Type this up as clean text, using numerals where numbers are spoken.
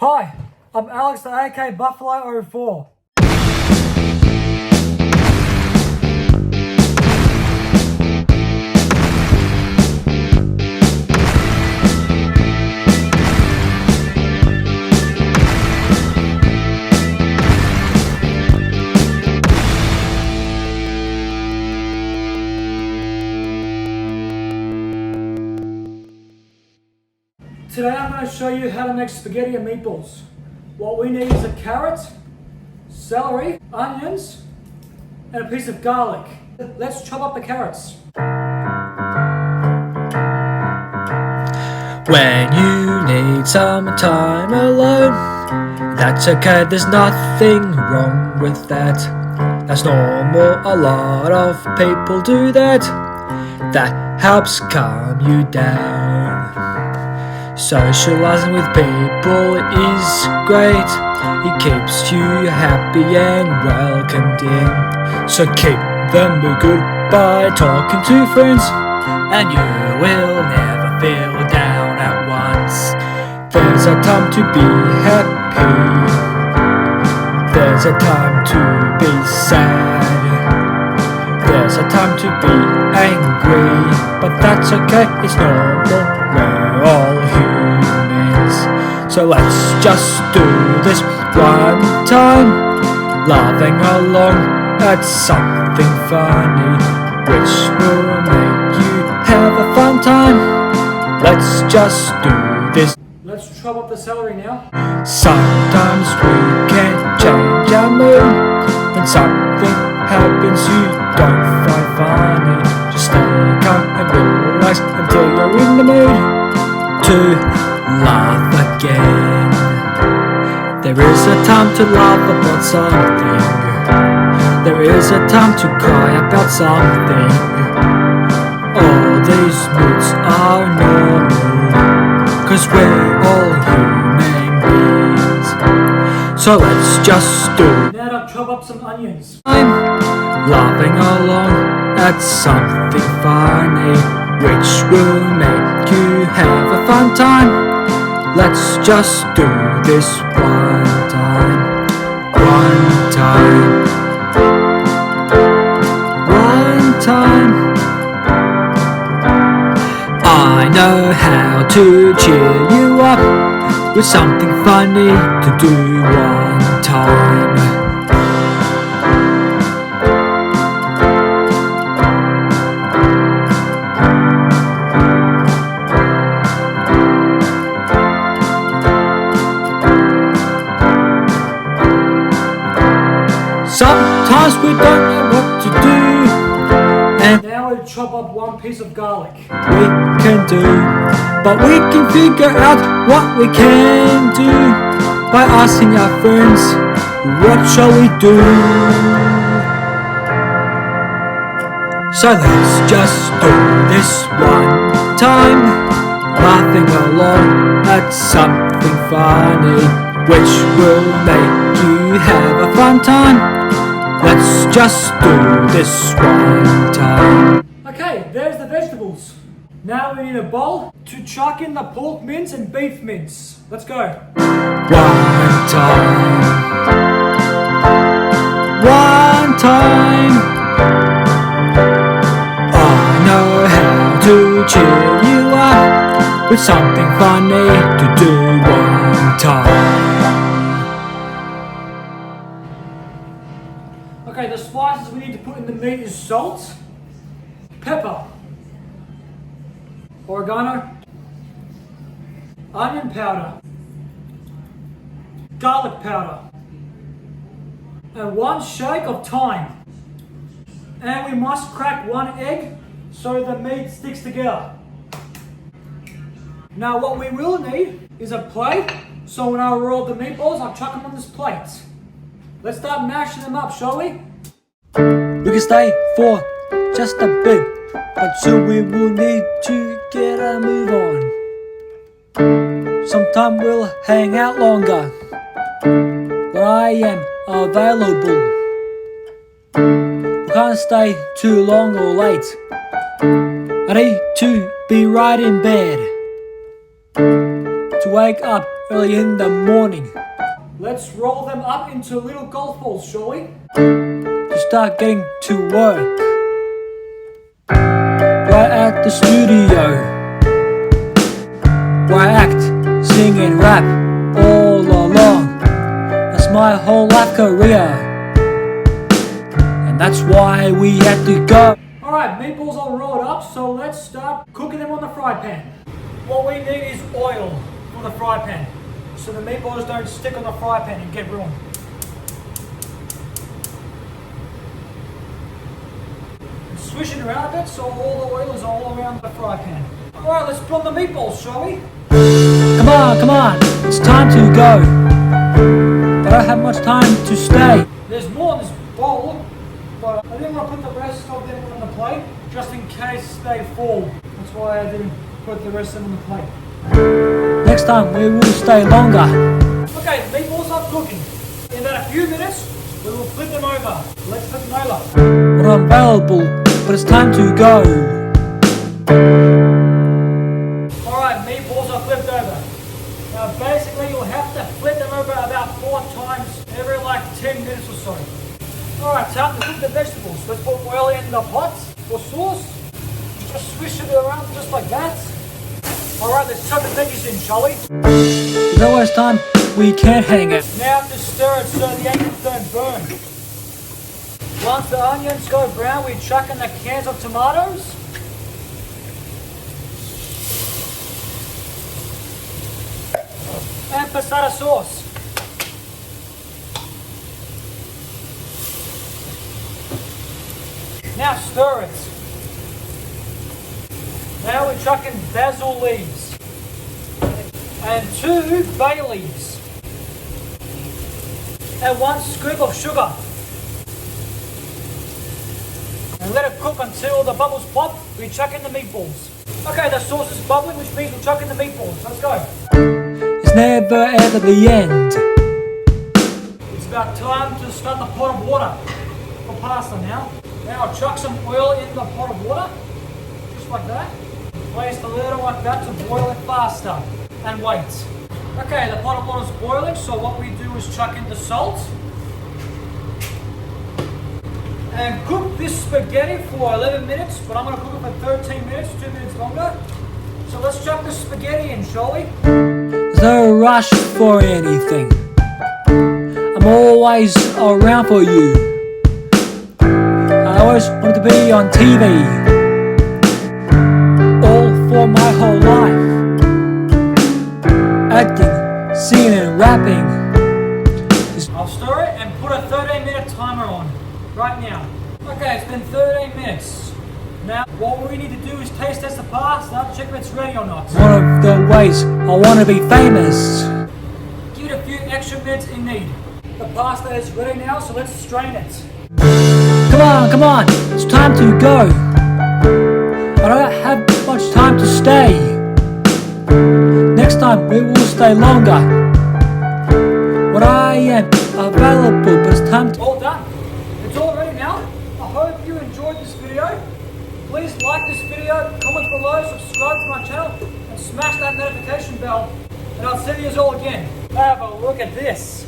Hi, I'm Alex the AK Buffalo 04. Today I'm going to show you how to make spaghetti and meatballs. What we need is a carrot, celery, onions, and a piece of garlic. Let's chop up the carrots. When you need some time alone, that's okay, there's nothing wrong with that. That's normal, a lot of people do that. That helps calm you down. Socializing with people is great. It keeps you happy and welcomed in. So keep them good by talking to friends, and you will never feel down at once. There's a time to be happy. There's a time to be sad. There's a time to be angry, but that's okay, it's normal. We're all humans. So let's just do this one time, laughing along at something funny, which will make you have a fun time. Let's just do this. Let's chop up the celery now. Sometimes we can change our mood. When something happens you don't find funny, just stay calm and relax until you're in the mood to laugh again. There is a time to laugh about something. There is a time to cry about something. All these moods are normal, 'cause we're all human beings. So let's just do. Now to chop up some onions. I'm laughing along at something funny, which will make you have a fun time. Let's just do this one time. One time. One time. I know how to cheer you up with something funny to do one time. Sometimes we don't know what to do, and Now we chop up one piece of garlic. we can do, but we can figure out what we can do by asking our friends, what shall we do? So let's just do this one time, laughing along at something funny, which will make you have a fun time. Let's just do this one time. Okay, there's the vegetables. Now we need a bowl to chuck in the pork mince and beef mince. Let's go. One time. One time. I know how to cheer you up with something funny to do one time. Okay, the spices we need to put in the meat is salt, pepper, oregano, onion powder, garlic powder, and one shake of thyme. And we must crack one egg so the meat sticks together. Now what we will need is a plate, so when I roll the meatballs, I'll chuck them on this plate. Let's start mashing them up, shall we? We can stay for just a bit, but soon we will need to get a move on. Sometime we'll hang out longer when I am available. We can't stay too long or late. I need to be right in bed to wake up early in the morning. Let's roll them up into little golf balls, shall we? To start getting to work. Right at the studio, where I act, sing and rap all along. That's my whole life career, and that's why we had to go. Alright, meatballs are rolled up, so let's start cooking them on the fry pan. What we need is oil for the fry pan, so the meatballs don't stick on the fry pan and get ruined. Swish it around a bit so all the oil is all around the fry pan. Alright, let's put on the meatballs, shall we? Come on, it's time to go. But I don't have much time to stay. There's more in this bowl, but I didn't want to put the rest of them on the plate, just in case they fall. That's why I didn't put the rest of them on the plate. Next time we will stay longer. Okay, the meatballs are cooking. In about a few minutes, we will flip them over. Let's flip them over. We're unavailable, but it's time to go. Alright, meatballs are flipped over. Now basically you'll have to flip them over about 4 times every like 10 minutes or so. Alright, time to cook the vegetables. Let's put oil in the pot or sauce. Just swish it around just like that. Alright, let's chuck the veggies in, shall we? There's always time we can't hang it. Now to stir it so the onions don't burn. Once the onions go brown, we chuck in the cans of tomatoes. And passata sauce. Now stir it. Now we chuck in basil leaves and 2 bay leaves and 1 scoop of sugar. And let it cook until the bubbles pop. We chuck in the meatballs. Okay, the sauce is bubbling, which means we'll chuck in the meatballs. Let's go. It's never ever the end. It's about time to start the pot of water for pasta now. Now I'll chuck some oil in the pot of water, just like that. Place the lid like that to boil it faster, and wait. Okay, the pot of water is boiling, so what we do is chuck in the salt. And cook this spaghetti for 11 minutes, but I'm going to cook it for 13 minutes, 2 minutes longer. So let's chuck the spaghetti in, shall we? There's no rush for anything. I'm always around for you. I always wanted to be on TV. All for my whole life. Acting, singing and rapping. I'll stir it and put a 13-minute timer on. Right now. Okay, it's been 13 minutes. Now, what we need to do is taste test the pasta to check if it's ready or not. One of the ways I want to be famous. Give it a few extra minutes in need. The pasta is ready now, so let's strain it. Come on, it's time to go. I don't have much time to stay. Next time we will stay longer. When I am available, but it's time to... All done. It's all ready now. I hope you enjoyed this video. Please like this video, comment below, subscribe to my channel, and smash that notification bell. And I'll see you all again. Have a look at this.